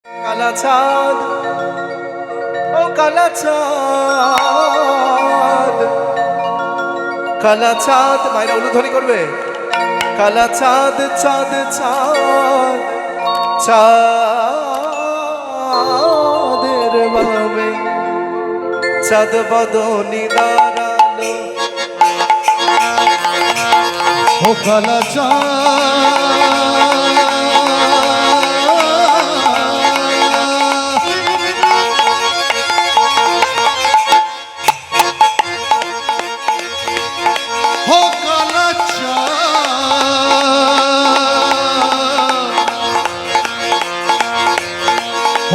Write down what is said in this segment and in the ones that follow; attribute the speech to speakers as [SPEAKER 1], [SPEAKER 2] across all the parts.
[SPEAKER 1] কালা চাঁদ, ও কালা চাঁদ, কালা চাঁদ, মায়েরা অনুধ্বনি করবে। কালা চাঁদ চাঁদ চাঁদ, চাঁদের বামে চাঁদ বদনি দাঁড়ালো।
[SPEAKER 2] ও কালা চাঁদ, ও কালা চাঁদ,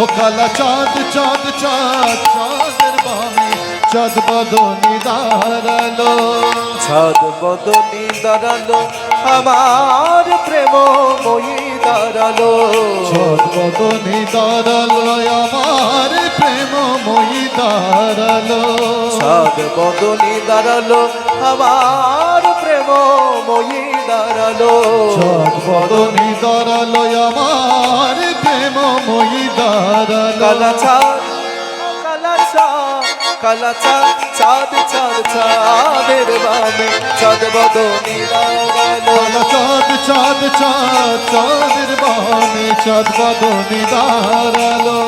[SPEAKER 2] ও কালা চাঁদ চাঁদ চাঁদ, চাঁদের বামে চাঁদ বদনি দাঁড়ালো।
[SPEAKER 1] চাঁদ বদনি দাঁড়ালো, আমার প্রেমময়ী দাঁড়ালো।
[SPEAKER 2] চাঁদ বদনি দাঁড়ালো, আমার প্রেমময়ী দাঁড়ালো।
[SPEAKER 1] চাঁদ বদনি দাঁড়ালো, আমার প্রেমময়ী দাঁড়ালো।
[SPEAKER 2] চাঁদ বদনি দাঁড়ালো, আমার প্রেমময়ী দাঁড়ালো।
[SPEAKER 1] কালা চাঁদ, কালা চাঁদ, কালা চাঁদ, চাঁদ চাঁদ চাঁদের বামে চাঁদ বদনি দাঁড়ালো।
[SPEAKER 2] কালা চাঁদ চাঁদ চাঁদ, চাঁদের বামে চাঁদ বদনি দাঁড়ালো।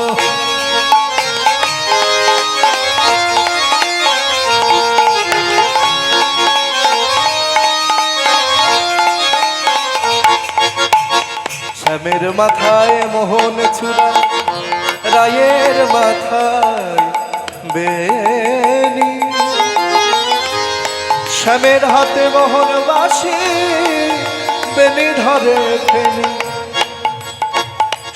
[SPEAKER 1] শ্যামের মাথায় মোহন চূড়া, রায়ের মাথায় বেনি। শ্যামের হাতে মোহন বাসি, বেনি ধরে ফেনি।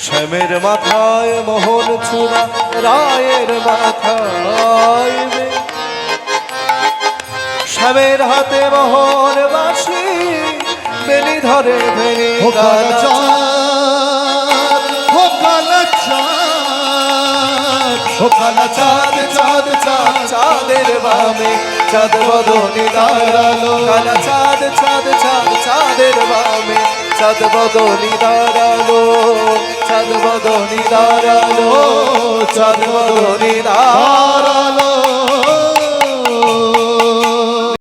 [SPEAKER 1] শ্যামের মাথায় মোহন চূড়া, রায়ের মাথায় বেনি। শ্যামের হাতে মোহন বাসি, বেনি ধরে ফেনি।
[SPEAKER 2] ও কালা চাঁদ, ও কালা চাঁদ, ও কালা চাঁদ চাঁদ চাঁদ,
[SPEAKER 1] চাঁদের বামে চাঁদ বদনি দাঁড়ালো। কালা চাঁদ চাঁদ চাঁদ, চাঁদের বামে চাঁদ বদনি দাঁড়ালো। চাঁদ বদনি দাঁড়ালো, চাঁদ